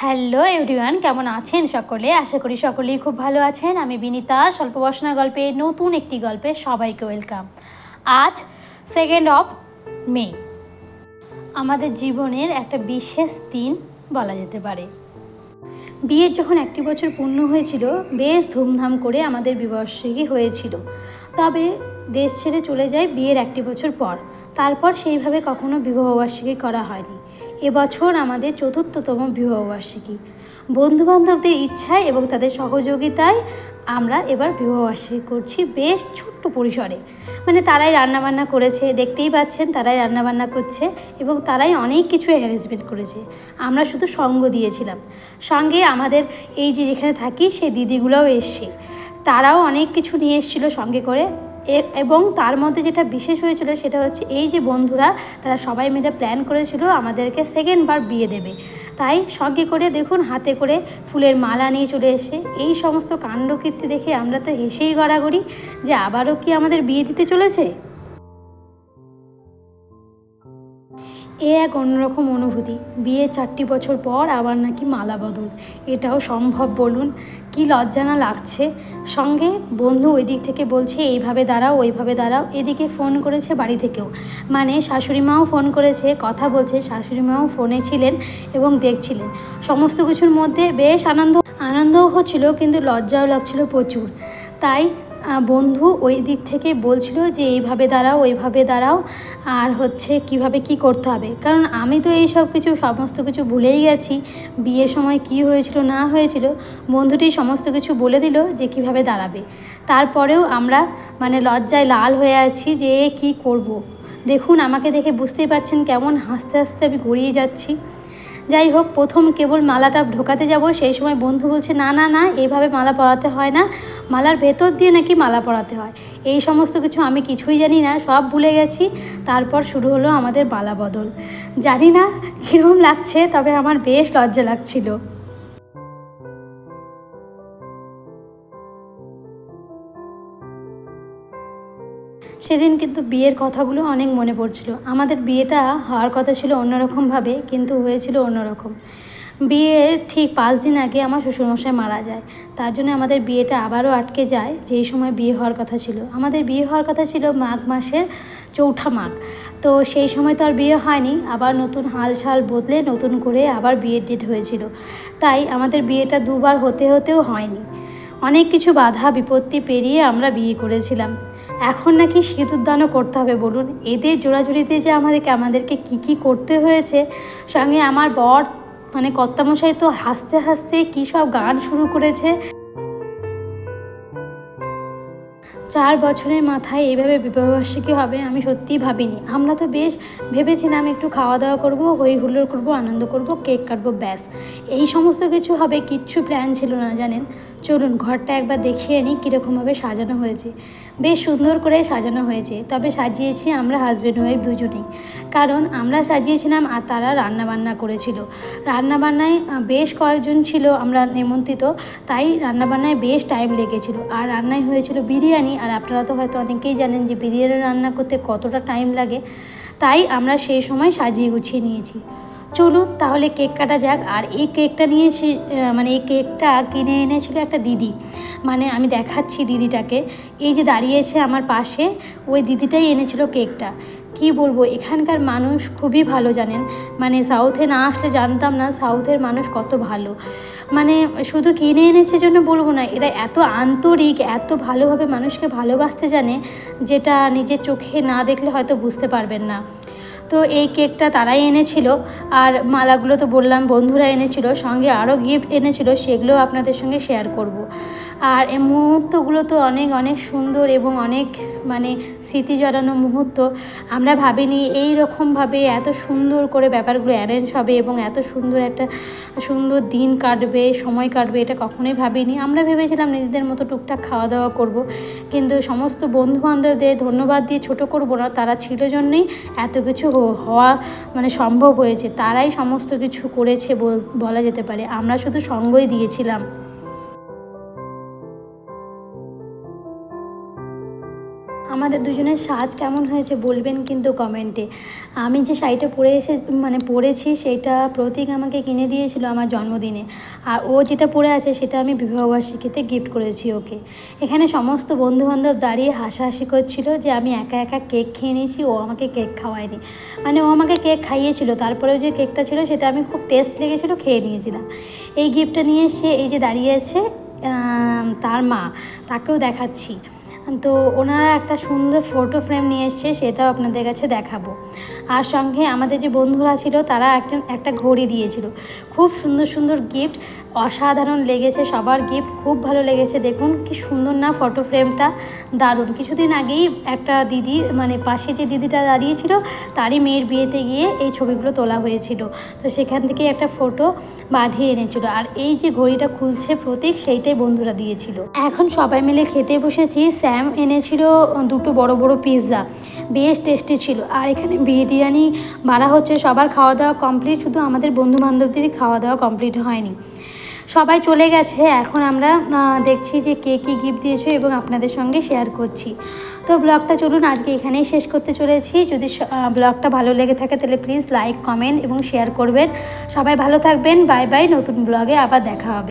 Hello everyone, কেমন আছেন সকলে? আশা করি সকলেই খুব ভালো আছেন। আমি বিনিতা, স্বল্প বসনা গল্পে নতুন একটি গল্পে সবাইকে ওয়েলকাম। আজ 2 মে আমাদের জীবনের একটা বিশেষ দিন বলা যেতে পারে। বিয়ের যখন 1 বছর পূর্ণ হয়েছিল, বেশ ধুমধাম করে আমাদের বিবাহবার্ষিকী হয়েছিল। তবে দেশ ছেড়ে চলে যায় বিয়ের 1 বছর পর। তারপর সেইভাবে কখনো বিবাহবার্ষিকী করা হয়নি। এবছর আমাদের 4র্থতম বিবাহবার্ষিকী। বন্ধুবান্ধবদের ইচ্ছায় এবং তাদের সহযোগিতায় আমরা এবার বিবাহবার্ষিকী করছি বেশ ছোট্ট পরিসরে। মানে তারাই রান্নাবান্না করেছে, দেখতেই পাচ্ছেন তারাই রান্নাবান্না করছে এবং তারাই অনেক কিছু অ্যারেঞ্জমেন্ট করেছে। আমরা শুধু সঙ্গ দিয়েছিলাম। সঙ্গে আমাদের এই যে যেখানে থাকি সেই দিদিগুলোও এসছে, তারাও অনেক কিছু নিয়ে এসেছিলো সঙ্গে করে। এবং তার মধ্যে যেটা বিশেষ হয়েছিল সেটা হচ্ছে এই যে বন্ধুরা তারা সবাই মিলে প্ল্যান করেছিল আমাদেরকে 2nd বার বিয়ে দেবে। তাই সঙ্গে করে দেখুন হাতে করে ফুলের মালা নিয়ে চলে এসে এই সমস্ত কাণ্ডকীর্তি দেখে আমরা তো হেসেই গড়াগড়ি যে আবারও কি আমাদের বিয়ে দিতে চলেছে। এক অন্যরকম অনুভূতি। বিয়ের 4টি বছর পর আবার নাকি মালা বদল, এটাও সম্ভব বলুন? কি লজ্জা না লাগছে। সঙ্গে বন্ধু ওই দিক থেকে বলছে এইভাবে দাঁড়াও ওইভাবে দাঁড়াও। এদিকে ফোন করেছে বাড়ি থেকেও, মানে শাশুড়ি মাও ফোন করেছে, কথা বলছে। শাশুড়ি মাও ফোনে ছিলেন এবং দেখছিলেন। সমস্ত কিছুর মধ্যে বেশ আনন্দও হচ্ছিল, কিন্তু লজ্জাও লাগছিল প্রচুর। তাই বন্ধু ওই দিক থেকে বলছিল যে এইভাবে দাঁড়াও ওইভাবে দাঁড়াও, আর হচ্ছে কিভাবে কি করতে হবে। কারণ আমি তো এই সব কিছু সমস্ত কিছু ভুলেই গেছি। বিয়ের সময় কি হয়েছিল না হয়েছিল বন্ধুটি সমস্ত কিছু বলে দিল যে কিভাবে দাঁড়াবে। তারপরেও আমরা মানে লজ্জায় লাল হয়ে আছি যে কি করব। দেখুন আমাকে দেখে বুঝতেই পারছেন কেমন হাসতে হাসতে আমি গড়িয়ে যাচ্ছি। যাই হোক, প্রথম কেবল মালাটা ঢোকাতে যাব, সেই সময় বন্ধু বলছে না না না এইভাবে মালা পরাতে হয় না, মালার ভেতর দিয়ে নাকি মালা পরাতে হয়। এই সমস্ত কিছু আমি কিছুই জানি না, সব ভুলে গেছি। তারপর শুরু হলো আমাদের মালা বদল। জানি না কীরকম লাগছে, তবে আমার বেশ লজ্জা লাগছিল। সেদিন কিন্তু বিয়ের কথাগুলো অনেক মনে পড়ছিল। আমাদের বিয়েটা হওয়ার কথা ছিল অন্যরকমভাবে, কিন্তু হয়েছিল অন্যরকম। বিয়ের ঠিক 5 দিন আগে আমার শ্বশুরমশাই মারা যায়। তার জন্য আমাদের বিয়েটা আবারও আটকে যায়। যেই সময় বিয়ে হওয়ার কথা ছিল, আমাদের বিয়ে হওয়ার কথা ছিল মাঘ মাসের 4ঠা মাঘ। তো সেই সময় তো আর বিয়ে হয়নি, আবার নতুন হালসাল বদলে নতুন করে আবার বিয়ের ডেট হয়েছিল। তাই আমাদের বিয়েটা 2বার হতেও হয়নি। অনেক কিছু বাধা বিপত্তি পেরিয়ে আমরা বিয়ে করেছিলাম। এখন নাকি সিঁদুরদানও করতে হবে বলুন। এদের জোড়াজুড়িতে যে আমাদেরকে কি করতে হয়েছে। সঙ্গে আমার বর মানে কর্তামশাই তো হাসতে হাসতে কী সব গান শুরু করেছে। 4 বছরের মাথায় এইভাবে বিবাহবার্ষিকী হবে আমি সত্যিই ভাবিনি। আমরা তো বেশ ভেবেছিলাম একটু খাওয়া দাওয়া করবো, হই হুল্লোড় করবো, আনন্দ করবো, কেক কাটবো, ব্যাস এই সমস্ত কিছু হবে। কিচ্ছু প্ল্যান ছিল না জানেন। চলুন ঘরটা একবার দেখিয়ে নিই কীরকমভাবে সাজানো হয়েছে। বেশ সুন্দর করে সাজানো হয়েছে, তবে সাজিয়েছি আমরা হাজব্যান্ড ওয়াইফ দুজনেই। কারণ আমরা সাজিয়েছিলাম আর তারা রান্নাবান্না করেছিল। রান্নাবান্নায় বেশ কয়েকজন ছিল আমরা নিমন্ত্রিত, তাই রান্নাবান্নায় বেশ টাইম লেগেছিল। আর রান্নায় হয়েছিল বিরিয়ানি, আর আপনারা তো হয়তো অনেকেই জানেন যে বিরিয়ানি রান্না করতে কতটা টাইম লাগে। তাই আমরা সেই সময় সাজিয়ে গুছিয়ে নিয়েছি। চলুন তাহলে কেক কাটা যাক। আর এই কেকটা নিয়েছি মানে এই কেকটা কিনে এনেছিল একটা দিদি, মানে আমি দেখাচ্ছি দিদিটাকে, এই যে দাঁড়িয়েছে আমার পাশে, ওই দিদিটাই এনেছিল কেকটা। কি বলবো, এখানকার মানুষ খুবই ভালো জানেন। মানে সাউথে না আসলে জানতাম না সাউথের মানুষ কত ভালো। মানে শুধু কিনে এনেছে জন্য বলবো না, এরা এত আন্তরিক, এত ভালোভাবে মানুষকে ভালোবাসতে জানে, যেটা নিজের চোখে না দেখলে হয়তো বুঝতে পারবেন না। তো এই কেকটা তারাই এনেছিল, আর মালাগুলো তো বললাম বন্ধুরা এনেছিল, সঙ্গে আরও গিফট এনেছিল, সেগুলো আপনাদের সঙ্গে শেয়ার করব। আর এই মুহূর্তগুলো তো অনেক অনেক সুন্দর এবং অনেক মানে স্মৃতি জড়ানো মুহূর্ত। আমরা ভাবিনি এই রকমভাবে এত সুন্দর করে ব্যাপারগুলো অ্যারেঞ্জ হবে এবং এত সুন্দর একটা সুন্দর দিন কাটবে, সময় কাটবে, এটা কখনোই ভাবিনি। আমরা ভেবেছিলাম নিজেদের মতো টুকটাক খাওয়া দাওয়া করব, কিন্তু সমস্ত বন্ধুবান্ধবদের ধন্যবাদ দিয়ে ছোটো করব না, তারা ছিল জন্যই এত কিছু হওয়া মানে সম্ভব হয়েছে। তারাই সমস্ত কিছু করেছে বলা যেতে পারে, আমরা শুধু সঙ্গই দিয়েছিলাম। আমাদের দুজনের সাজ কেমন হয়েছে বলবেন কিন্তু কমেন্টে। আমি যে শাড়িটা পরেছি সেটা প্রতীক আমাকে কিনে দিয়েছিল আমার জন্মদিনে, আর ও যেটা পরে আছে সেটা আমি বিবাহবার্ষিকীতে গিফট করেছি ওকে। এখানে সমস্ত বন্ধুবান্ধব দাঁড়িয়ে হাসাহাসি করছিল যে আমি একা একা কেক খেয়ে নিয়েছি, ও আমাকে কেক খাওয়ায়নি। ও আমাকে কেক খাইয়েছিল, তারপরেও যে কেকটা ছিল সেটা আমি খুব টেস্ট লেগেছিলো, খেয়ে নিয়েছিলাম। এই গিফটটা নিয়ে সে এই যে দাঁড়িয়ে আছে তার মা, তাকেও দেখাচ্ছি। তো ওনারা একটা সুন্দর ফটো ফ্রেম নিয়ে এসছে, সেটাও আপনাদের কাছে দেখাবো। আর সঙ্গে আমাদের যে বন্ধুরা ছিল তারা একটা ঘড়ি দিয়েছিল। খুব সুন্দর সুন্দর গিফট, অসাধারণ লেগেছে সবার গিফট, খুব ভালো লেগেছে। দেখুন কি সুন্দর না ফটো ফ্রেমটা, দারুণ। কিছুদিন আগেই একটা দিদি পাশে যে দিদিটা দাঁড়িয়েছিল তারই মেয়ের বিয়েতে গিয়ে এই ছবিগুলো তোলা হয়েছিল, তো সেখান থেকে একটা ফটো বাঁধিয়ে এনেছিল। আর এই যে ঘড়িটা খুলছে প্রতীক, সেইটাই বন্ধুরা দিয়েছিল। এখন সবাই মিলে খেতে বসেছি। স্যাম এনেছিল 2টো বড় বড় পিৎজা, বেশ টেস্টি ছিল। আর এখানে বিরিয়ানি বাড়া হচ্ছে, সবার খাওয়া দাওয়া কমপ্লিট, শুধু আমাদের বন্ধু বান্ধবদেরই খাওয়া দাওয়া কমপ্লিট হয়নি, সবাই চলে গেছে। এখন আমরা দেখছি যে কে কী গিফট দিয়েছে এবং আপনাদের সঙ্গে শেয়ার করছি। তো ব্লগটা চলুন আজকে এখানেই শেষ করতে চলেছি। যদি ব্লগটা ভালো লেগে থাকে তাহলে প্লিজ লাইক, কমেন্ট এবং শেয়ার করবেন। সবাই ভালো থাকবেন, বাই বাই। নতুন ব্লগে আবার দেখা হবে।